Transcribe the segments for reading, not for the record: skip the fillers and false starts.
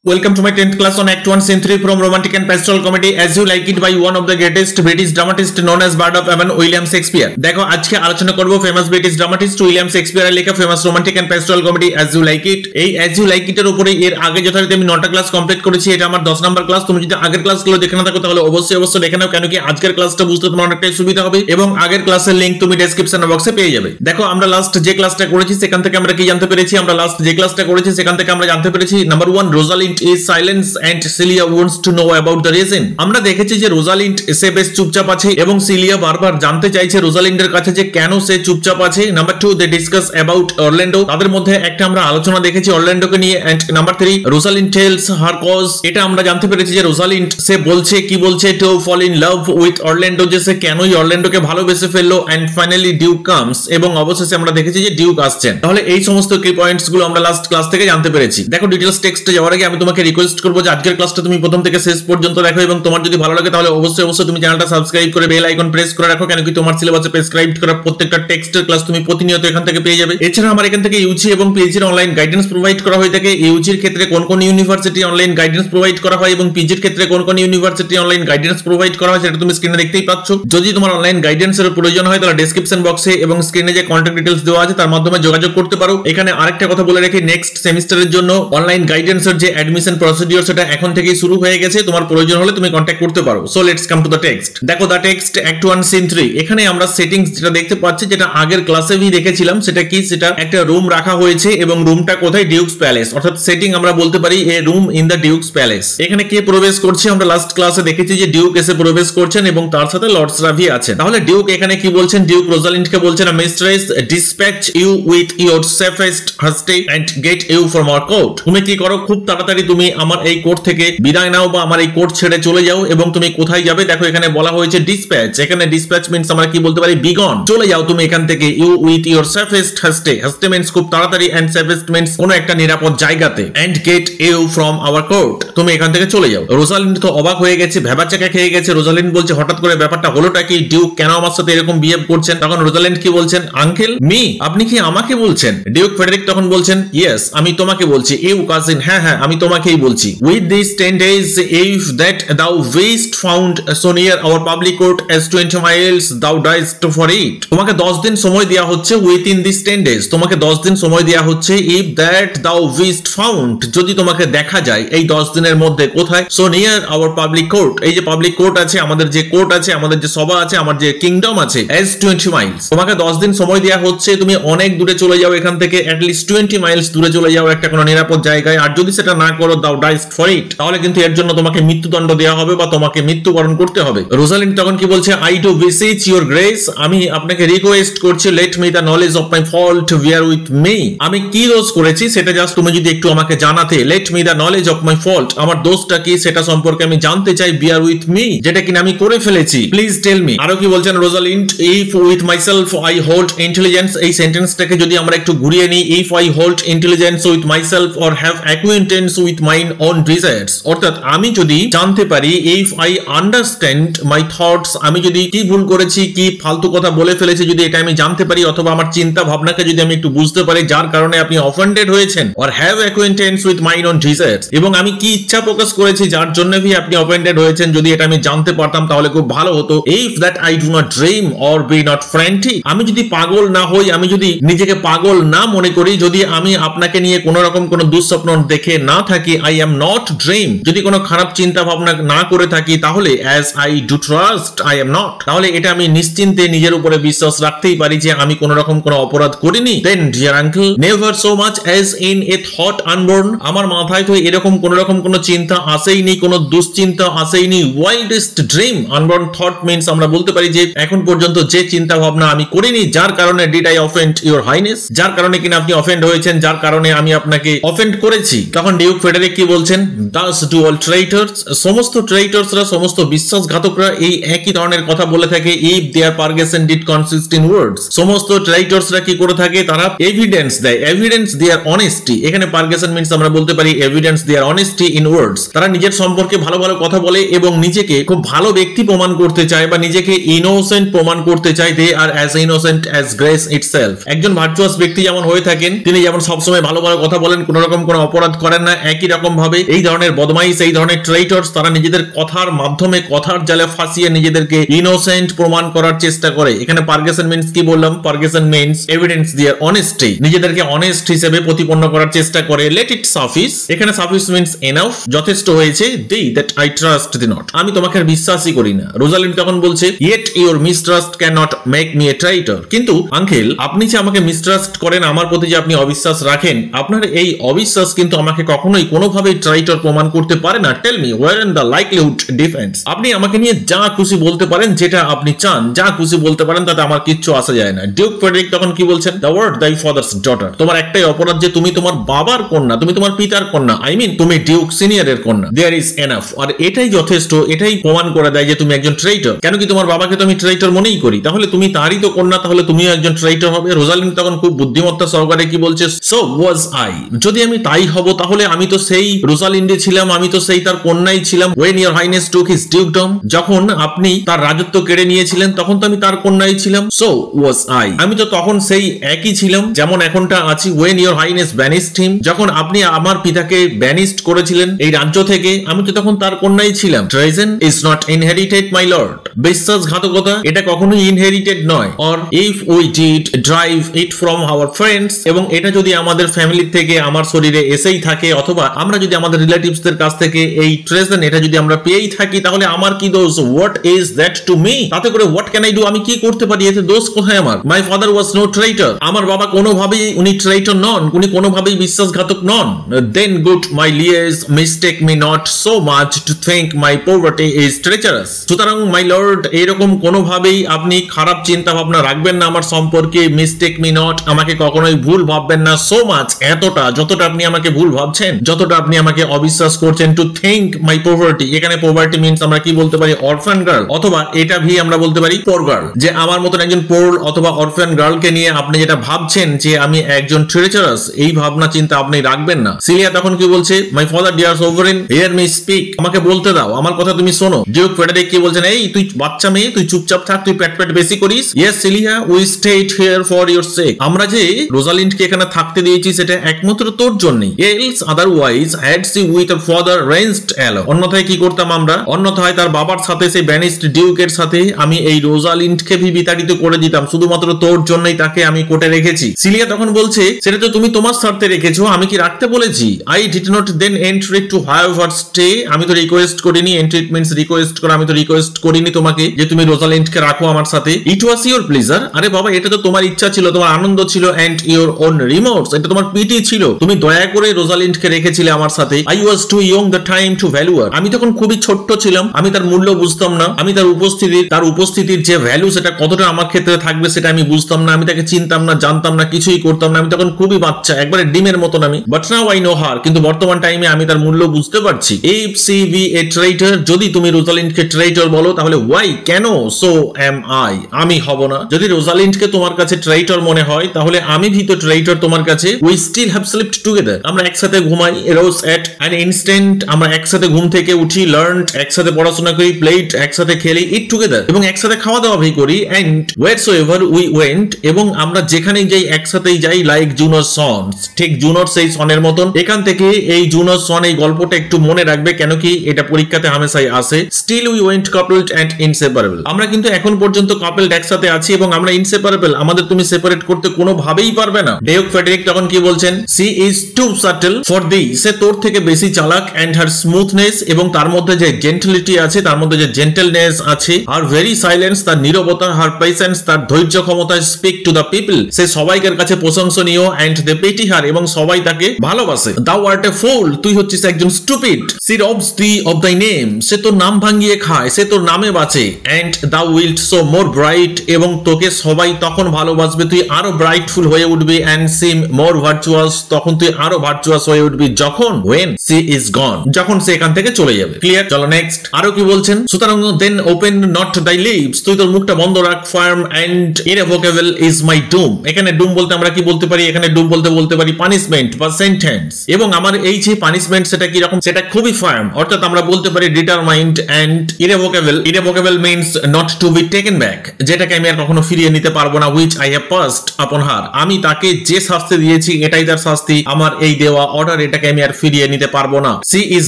Welcome to my 10th class on Act 1 Scene 3 from Romantic and Pastoral Comedy As You Like It by one of the greatest British dramatists known as Bard of Avon, William Shakespeare. দেখো আজকে আলোচনা করব famous British dramatist William শেক্সপিয়ারের লেখা famous romantic and pastoral comedy As You Like It। এই As You Like It এর উপরে এর আগে যথারীতি আমি 9টা ক্লাস কমপ্লিট করেছি। এটা আমার 10 নাম্বার ক্লাস। তুমি যদি আগের ক্লাসগুলো দেখে না থাকো তাহলে অবশ্যই দেখে নাও, কেন কি আজকের ক্লাসটা বুঝতে তোমার অনেকটাই সুবিধা হবে এবং আগের ক্লাসের লিংক তুমি ডেসক্রিপশন বক্সে পেয়ে যাবে। দেখো আমরা লাস্ট যে ক্লাসটা করেছি সেখান থেকে আমরা কি জানতে পেরেছি? আমরা লাস্ট যে ক্লাসটা করেছি সেখান থেকে আমরা জানতে পেরেছি number 1 Rosalind is silence and Celia wants to know about the reason। আমরা দেখেছি যে রোজালিন্ড সে বেশ চুপচাপ আছে এবং সিলিয়া বারবার জানতে চাইছে রোজালিন্ডের কাছে যে কেন সে চুপচাপ আছে। Number 2 they discuss about Orlando, তাদের মধ্যে একটা আমরা আলোচনা দেখেছি অরল্যান্ডোকে নিয়ে। And number 3 Rosalind tells her cause, এটা আমরা জানতে পেরেছি যে রোজালিন্ড সে বলছে কি বলছে to fall in love with Orlando, যে সে কেনই অরল্যান্ডোকে ভালোবেসে ফেললো। এন্ড ফাইনালি ডিউক কামস, এবং অবশেষে আমরা দেখেছি যে ডিউক আসছেন। তাহলে এই সমস্ত কি পয়েন্টস গুলো আমরা লাস্ট ক্লাস থেকে জানতে পেরেছি। দেখো ডিটেইলস টেক্সটে যাওয়ার আগে আমি তোমাকে রিকোয়েস্ট করব যে আজকের ক্লাসটা তুমি প্রথম থেকে শেষ পর্যন্ত দেখো এবং তোমার যদি ভালো লাগে তাহলে অবশ্যই তুমি চ্যানেলটা সাবস্ক্রাইব করে বেল আইকন প্রেস করে রাখো, কেন কি তোমার সিলেবাসে প্রেসক্রাইবড করা প্রত্যেকটা টেক্সটের ক্লাস তুমি প্রতিনিয়ত এখান থেকে পেয়ে যাবে। এছাড়া আমার এখান থেকে ইউজি এবং পিএইচডি এর অনলাইন গাইডেন্স প্রোভাইড করা হয়ে থাকে। ইউজির ক্ষেত্রে কোন কোন ইউনিভার্সিটি অনলাইন গাইডেন্স প্রোভাইড করা হয় এবং পিজির ক্ষেত্রে কোন কোন ইউনিভার্সিটি অনলাইন গাইডেন্স প্রোভাইড করা হয় সেটা তুমি স্ক্রিনে দেখতেই পাচ্ছ। যদি তোমার অনলাইন গাইডেন্সের প্রয়োজন হয় তাহলে ডেসক্রিপশন বক্সে এবং স্ক্রিনে যে কন্টাক্ট ডিটেইলস দেওয়া আছে তার মাধ্যমে যোগাযোগ করতে পারো। এখানে আরেকটা কথা বলে রাখি, নেক্সট সেমিস্টারের জন্য অনলাইন গাইডেন্সের যে অ্যাডমিশন প্রসিডিওর সেটা এখন থেকেই শুরু হয়ে গেছে। তোমার প্রয়োজন হলে তুমি কন্টাক্ট করতে পারো। So let's come to the text. দেখো দ্য টেক্সট অ্যাক্ট 1 সিন 3। এখানে আমরা সেটিংস যেটা দেখতে পাচ্ছি যেটা আগের ক্লাসে আমি দেখেছিলাম সেটা কি, সেটা একটা রুম রাখা হয়েছে এবং রুমটা কোথায়? ডিউকস প্যালেস, অর্থাৎ সেটিং আমরা বলতে পারি a room in the duke's palace. এখানে কে প্রবেশ করছে? আমরা লাস্ট ক্লাসে দেখেছি যে ডিউক এসে প্রবেশ করছেন এবং তার সাথে লর্ড স্রাভি আছেন। তাহলে ডিউক এখানে কি বলছেন? ডিউক রোজালিন্ডকে বলছেন mistress dispatch you with your safest haste and get you from our court. তুমি কি করো? খুব তাড়াতাড়ি তুমি আমার এই কোর্ট থেকে বিদায় নাও বা আমার এই কোর্ট ছেড়ে চলে যাও। এবং তুমি কোথায় যাবে? দেখো এখানে বলা হয়েছে ডিসপ্যাচ। এখানে ডিসপ্যাচ মিন্স আমরা কি বলতে পারি? বিগন, চলে যাও তুমি এখান থেকে। You with your safest haste, haste means খুব তাড়াতাড়ি, এন্ড সেফেস্ট মিন্স কোনো একটা নিরাপদ জায়গাতে, and get you from our court, তুমি এখান থেকে চলে যাও। রোজালিন্ড তো অবাক হয়ে গেছে, ভেবাচাকা খেয়ে গেছে। রোজালিন্ড বলছে হঠাৎ করে ব্যাপারটা হলোটা কি? ডিউক কেন আমার সাথে এরকম বিহেভ করছেন? তখন রোজালিন্ড কি বলছেন? আঙ্কেল মি, আপনি কি আমাকে বলছেন? ডিউক ফ্রেডরিক তখন বলছেন ইয়েস, আমি তোমাকে বলছি। ইউ কাজিন, হ্যাঁ আমি তোমাকেই বলছি। With this 10 days if that thou wast found so near our public court as 20 miles thou diest for it। তোমাকে 10 দিন সময় দেয়া হচ্ছে। within these 10 days, তোমাকে 10 দিন সময় দেয়া হচ্ছে। if that thou wast found, যদি তোমাকে দেখা যায় এই 10 দিনের মধ্যে কোথায়? so near our public court, এই যে পাবলিক কোর্ট আছে, আমাদের যে কোর্ট আছে, আমাদের যে সভা আছে, আমার যে কিংডম আছে, as 20 miles, তোমাকে 10 দিন সময় দেয়া হচ্ছে। তুমি অনেক দূরে চলে যাও এখান থেকে, at least 20 miles দূরে চলে যাও একটা কোনো নিরাপদ জায়গায়। আর যদি সেটা না করো thou diest for it, তাহলে কিন্তু এর জন্য তোমাকে মৃত্যুদণ্ড দেওয়া হবে বা তোমাকে মৃত্যুবরণ করতে হবে। রোজালিন্ড তখন কি বলছে? আই ডু বিসিচ ইওর গ্রেস, আমি আপনাকে রিকোয়েস্ট করছি, let me the knowledge of my fault beer with me. আমি কি দোষ করেছি সেটা জাস্ট তুমি যদি একটু আমাকে জানাতে। Let me the knowledge of my fault, আমার দোষটা কি সেটা সম্পর্কে আমি জানতে চাই। বিয়ার উইথ মি, যেটা কিনা আমি করে ফেলেছি, প্লিজ টেল মি। আরো কি বলছেন Rosalind? If with myself I hold intelligence, এই সেন্টেন্সটাকে যদি আমরা একটু ঘুরিয়ে নিই, if I hold intelligence with myself or have acquaintance with mine own desires, অর্থাৎ আমি যদি জানতে পারি, if I understand my thoughts, আমি যদি কি ভুল করেছি, কি ফালতু কথা বলে ফেলেছি, যদি এটা আমি জানতে পারি, অথবা আমার চিন্তা ভাবনাকে যদি আমি একটু বুঝতে পারি যার কারণে আপনি অফেন্ডেড হয়েছেন, or have acquaintance with mine own desires, এবং আমি কি ইচ্ছা প্রকাশ করেছি যার জন্য আপনি অফেন্ডেড হয়েছেন, যদি এটা আমি জানতে পারতাম তাহলে খুব ভালো হতো। If that I do not dream or be not frantic, আমি যদি পাগল না হই, আমি যদি নিজেকে পাগল না মনে করি, যদি আমি আপনাকে নিয়ে কোন রকম কোন দুঃস্বপ্ন দেখে না থাকি, আই এম নট ড্রিম, যদি কোনো খারাপ চিন্তা ভাবনা না করে থাকি, তাহলে as I do trust I am not, তাহলে এটা আমি নিশ্চিন্তে নিজের উপরে বিশ্বাস রাখতেই পারি যে আমি কোন রকম কোন অপরাধ করিনি। Then dear uncle, never so much as in a thought unborn, আমার মাথায় তো এরকম কোন রকম কোন চিন্তা আসেইনি, কোন দুশ্চিন্তা আসেইনি। Wildest dream, unborn thought means আমরা বলতে পারি যে এখন পর্যন্ত যে চিন্তা ভাবনা আমি করিনি, যার কারণে did I offend your highness, যার কারণে কিনা আপনি অফেন্ড হয়েছেন, যার কারণে আমি আপনাকে অফেন্ড করেছি। তখন ডিউক ফ্রেডরিক কি বলছেন? দাস ডু অল ট্রেইটার্স, সমস্ত ট্রেইটার্সরা, সমস্ত বিশ্বাসঘাতকরা এই একই ধরনের কথা বলে থাকে। If their purgation did consist in words, সমস্ত ট্রেইটার্সরা কি করে থাকে? তারা এভিডেন্স দেয়, এভিডেন্স দেয়ার অনেস্টি। এখানে পারগেশন মিন্স আমরা বলতে পারি evidence their honesty in words, তারা নিজের সম্পর্কে ভালো ভালো কথা বলে এবং নিজেকে খুব ভালো ব্যক্তি প্রমাণ করতে চায় বা নিজেকে ইনোসেন্ট প্রমাণ করতে চায়। They are as innocent as grace itself, একজন ভার্চুয়াস ব্যক্তি যেমন হয়ে থাকেন, তিনি যেমন সবসময় ভালো ভালো কথা বলেন, কোন রকম কোন অপরাধ করেন না, একই রকম ভাবে এই ধরনের বদমাইশ, এই ধরনের ট্রেইটরস তারা নিজেদের কথার মাধ্যমে, কথার জালে ফাঁসিয়ে নিজেদেরকে ইনোসেন্ট প্রমাণ করার চেষ্টা করে। এখানে পার্গেসন মিন্স কি বললাম? পার্গেসন মিন্স এভিডেন্স দেয়ার অনেস্টি, নিজেদেরকে অনেস্ট হিসেবে প্রতিপন্ন করার চেষ্টা করে। লেট ইট সাফিস, এখানে সাফিস মিন্স এনাফ, যথেষ্ট হয়েছে। Thee that I trust thee not, আমি তোমাকে আর বিশ্বাসই করি না। রোজালিন্ড তখন বলছে yet your mistrust can not make me a traitor, কিন্তু আঙ্কেল আপনি যে আমাকে মিসট্রাস্ট করেন, আমার প্রতি যে আপনি অবিশ্বাস রাখেন, আপনার এই অবিশ্বাস কিন্তু আমাকে কখনোই কোনোভাবেই ট্রাইটর প্রমাণ করতে পারে না। Tell me where in the likelihood defence, আপনি আমাকে নিয়ে যা খুশি বলতে পারেন, যেটা আপনি চান যা খুশি বলতে পারেন, তাতে আমার কিচ্ছু আসা যায় না। ডিউক ফ্রেডরিক তখন কি বলছেন? দ্য ওয়ার্ড দাই ফাদারস ডটার, তোমার একটাই অপরাধ যে তুমি তোমার বাবার কন্যা, তুমি তোমার পিতার কন্যা, আই মিন তুমি ডিউক সিনিয়রের কন্যা। দেয়ার ইজ এনাফ, আর এটাই যথেষ্ট, এটাই প্রমাণ করে দেয় যে তুমি একজন ট্রেইটর। কেন কি তোমার বাবাকে তো আমি ট্রেইটর মনেই করি, তাহলে তুমি তারই তো কন্যা, তাহলে তুমিও একজন ট্রেইটর হবে। রোজালিন্ড তখন খুব বুদ্ধিমত্তা সহকারে কি বলছে? সো ওয়াজ আই, যদি আমি তাই হব তাহলে আমি তো সেই রোজালিন্ডে ছিলাম, আমি তো সেই তার কন্যাই ছিলাম। When your highness took his dukedom, যখন আপনি তার রাজত্ব কেড়ে নিয়েছিলেন তখন তো আমি তার কন্যাই ছিলাম। সো ওয়াজ আই, আমি তো তখন সেই একই ছিলাম যেমন এখনটা আছি। ওয়েন ইওর হাইনেস ব্যানিস্ট হিম, যখন আপনি আমার পিতাকে ব্যানিস্ট করেছিলেন এই রাজ্য থেকে, আমি তো তখন তার কন্যাই ছিলাম। Treason is not inherited my lord, বিশ্বাসঘাতকতা এটা কখনোই ইনহেরিটেড নয়। Or if we did drive it from our friends, এবং এটা যদি আমাদের ফ্যামিলি থেকে আমার শরীরে এসেই থাকে, অথবা আমরা যদি আমাদের রিলেটিভসদের কাছ থেকে এই ট্রেজন এটা যদি আমরা পেয়েই থাকি, তাহলে আমার কি দোষ? What is that to me, তাতে করে হোয়াট ক্যান আই ডু, আমি কি করতে পারি, এতে দোষ কোথায় আমার? My father was no traitor, আমার বাবা কোনোভাবেই উনি ট্রেইটর নন, উনি কোনোভাবেই বিশ্বাসঘাতক নন। Then good my liege mistake me not so much to think my poverty is treacherous, সুতরাং মাই লর্ড এরকম কোনোভাবেই আপনি খারাপ চিন্তা ভাবনা রাখবেন না আমার সম্পর্কে। মিস্টেক মি নট, আমাকে কখনোই ভুল ভাববেন না। সো মাচ, এতটা, যতটা আপনি আমাকে ভুল ভাবছেন, যতটা আপনি আমাকে অবিশ্বাস করছেন। টু থিংক মাই পভার্টি, এখানে পভার্টি মিন্স আমরা কি বলতে পারি? অরফান গার্ল, অথবা এটা ভি আমরা বলতে পারি পোর গার্ল, যে আমার মতন একজন পোর অথবা অরফান গার্লকে নিয়ে আপনি যেটা ভাবছেন যে আমি একজন ট্রেচারাস, এই ভাবনা চিন্তা আপনি রাখবেন না। সিলিয়া তখন কি বলছে? My father dear sovereign hear me speak, আমাকে বলতে দাও, আমার কথা তুমি শোনো। ডিউক ফ্রেডরিক কি বলছেন? এই তুই বাচ্চা মেয়ে, তুই চুপচাপ থাক, তুই পেট পেট বেশি করিস। Yes Celia, we stayed here for your sake, আমরা যে রোজালিন্ডকে এখানে থাকতে দিয়েছি সেটা একমাত্র তোর জন্যই। Else otherwise had she with a father ranged অ্যালো, অন্যথায় কি করতাম আমরা? অন্যথায় তার বাবার সাথে সেই ব্যানিস্ট ডিউকের সাথে আমি এই রোজালিন্ডকে বিতাড়িত করে দিতাম, শুধুমাত্র তোর জন্যই তাকে আমি কোর্টে রেখেছি। সিলিয়া তখন বলছে সেটা তো তুমি তোমার স্বার্থে রেখেছো, আমি কি রাখতে বলেছি? I did not then entreat to have her stay, আমি তো রিকোয়েস্ট করিনি। এন্ট্রি মিন্স রিকোয়েস্ট করা, আমি তো রিকোয়েস্ট করিনি তোমাকে যে তুমি রোজালিন্ডকে রাখো আমার সাথে। ইট ওয়াজ ইওর প্লেজার, আরে বাবা এটা তো তোমার ইচ্ছা ছিল, তোমার আনন্দ ছিল। এন্ড ইওর ওন রিমোর্স, এটা তোমার পিটি ছিল, তুমি দয়া করে রোজালিন্ডকে রেখেছিলে আমার সাথে। I was too young the time to value her, আমি তখন খুবই ছোট্ট ছিলাম, আমি তার মূল্য বুঝতাম না, আমি তার উপস্থিতির যে ভ্যালু সেটা কতটা আমার ক্ষেত্রে থাকবে সেটা আমি বুঝতাম না, আমি তাকে চিনতাম না, জানতাম না, কিছুই করতাম না, আমি তখন খুবই বাচ্চা, একবারে ডিমের মতন আমি। But now I know her, কিন্তু বর্তমান টাইমে আমি তার মূল্য বুঝতে পারছি। If she be a traitor, যদি তুমি রোজালিন্ডকে ট্রেইটর বলো তাহলে ওয়াই, কেন? সো এম আই, আমি হব না। যদি রোজালিন্ডকে তোমার কাছে ট্রেইটর মনে হয় তাহলে আমি ভিতর ট্রেইটর তোমার কাছে। We still have slept together, আমরা একসাথে ঘুমাই, রোজ এট অ্যান ইনস্ট্যান্ট, আমরা একসাথে ঘুম থেকে উঠি, লার্নড একসাথে পড়াশোনা করি, প্লেড একসাথে খেলি, ইট টুগেদার এবং একসাথে খাওয়া দাওয়া ভি করি। এন্ড হোয়াটসোএভার উই ওয়েন্ট, এবং আমরা যেখানেই যাই একসাথেই যাই। লাইক জুনোর সনস, ঠিক জুনোর সেই সনের মতন। এখান থেকে এই জুনোর সন এই গল্পটা একটু মনে রাখবে, কেন কি এটা পরীক্ষাতে হামেশাই আসে। Still we went coupled and inseparable, আমরা কিন্তু এখন পর্যন্ত কাপলড একসাথে আছি এবং আমরা ইনসেপারেবল, আমাদের তুমি সেপারেট করতে কোনোভাবেই পারবে না। ডিউক ফ্রেডরিক তখন কি বলছেন? She is too subtle for thee, সে তোর থেকে বেশি চালাক। এন্ড হার স্মুথনেস, এবং তার মধ্যে যে জেন্টলিটি আছে, তার মধ্যে যে জেন্টলনেস আছে। আর ভেরি সাইলেন্স, তার নীরবতা। হার পেশেন্স, তার ধৈর্য ক্ষমতা। স্পিক টু দ্য পিপল, সে সবাইকার কাছে প্রশংসনীয়। এন্ড দে পেটি হার, এবং সবাই তাকে ভালোবাসে। দাও আর্ট এ ফুল, তুই হচ্ছিস একজন স্টুপিড। সি রবস দি অফ দাই নেম, সে তোর নাম ভাঙিয়ে খায়, সে তোর নামে বাঁচে। এন্ড দাও উইল্ট সো মোর ব্রাইট, এবং তোকে সবাই তখন ভালোবাসবে, তুই আরো ব্রাইটফুল হয়ে উঠবি। এন্ড সিম মোর ভার্চুয়াস, তখন তুই আরো ভার্চুয়াস হয়ে উঠবি। যখন ওয়েন সি ইজ গন, যখন সে এখান থেকে চলে যাবে। ক্লিয়ার? চলো নেক্সট। আরো কি বলছেন? সুতরাং দেন ওপেন নট দাই লিপস, তুই তোর মুখটা বন্ধ রাখ। ফার্ম এন্ড ইররেভোকেবল ইজ মাই ডুম, এখানে ডুম বলতে আমরা কি বলতে পারি? এখানে ডুম বলতে পারি পানিশমেন্ট বা সেন্টেন্স। এবং আমার এই যে পানিশমেন্ট সেটা কি রকম? সেটা খুবই ফার্ম, অর্থাৎ আমরা বলতে পারি determined. And irrevocable means not to be taken back, যেটাকে আমি আর কখনো ফিরিয়ে নিতে পারবো না। হুইচ আই হ্যাভ পাসড আপন হার, আমি তাকে যে শাস্তি দিয়েছি এটাই তার শাস্তি, আমার এই দেওয়া অর্ডার, এটা মেয়েটাকে আমি আর ফিরিয়ে নিতে পারবো না, সি ইজ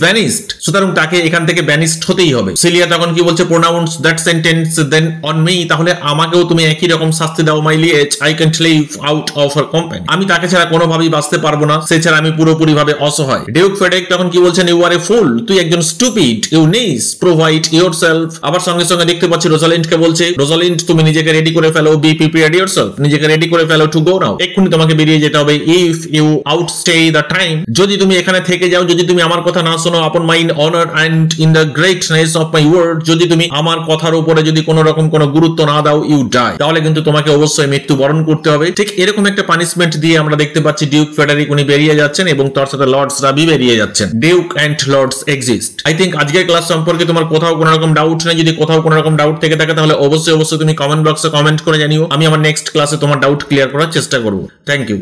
ভ্যানিশড, সুতরাং তাকে এখান থেকে ভ্যানিশড হতেই হবে। সিলিয়া তখন কি বলছে, pronounce that sentence then on me, তাহলে আমাকেও তুমি একই রকম শাস্তি দাও my liege, I can't live out of her company, আমি তাকে ছাড়া কোনোভাবেই বাঁচতে পারবো না, সে ছাড়া আমি পুরোপুরি ভাবে অসহায়। ডিউক ফেডেক তখন কি বলছেন, ইউ আর এ ফুল, তুই একজন স্টুপিড, ইউ নিস প্রোভাইড ইয়োরসেলফ। আবার সঙ্গে সঙ্গে দেখতে পাচ্ছি রোজালিন্ডকে বলছে, রোজালিন্ড তুমি নিজেকে রেডি করে ফেলো, বি প্রিপেয়ার্ড ইয়োরসেলফ, নিজেকে রেডি করে ফেলো টু গো নাও, এক্ষুনি তোমাকে বেরিয়ে যেতে হবে। ইফ ইউ আউটস্টে দ্য টাইম, যদি তুমি এখানে থেকে যাও, যদি তুমি আমার কথা না শোনো, upon my honour and in the greatness of my word, যদি তুমি আমার কথার উপরে যদি কোনো রকম কোনো গুরুত্ব না দাও, ইউ ডাই, তাহলে কিন্তু তোমাকে অবশ্যই মৃত্যুবরণ করতে হবে। ঠিক এরকম একটা পানিশমেন্ট দিয়ে আমরা দেখতে পাচ্ছি ডিউক ফেডারিক উনি বেরিয়ে যাচ্ছেন এবং তার সাথে লর্ডসরা বি বেরিয়ে যাচ্ছেন। Duke and lords exist. I think আজকের ক্লাস সম্পর্কে তোমার কোথাও কোনো রকম ডাউট নেই, যদি কোথাও কোনো রকম ডাউট থেকে থাকে তাহলে অবশ্যই তুমি কমেন্ট বক্সে কমেন্ট করে জানিও, আমি আমার নেক্সট ক্লাসে তোমার ডাউট ক্লিয়ার করার চেষ্টা করব। Thank you.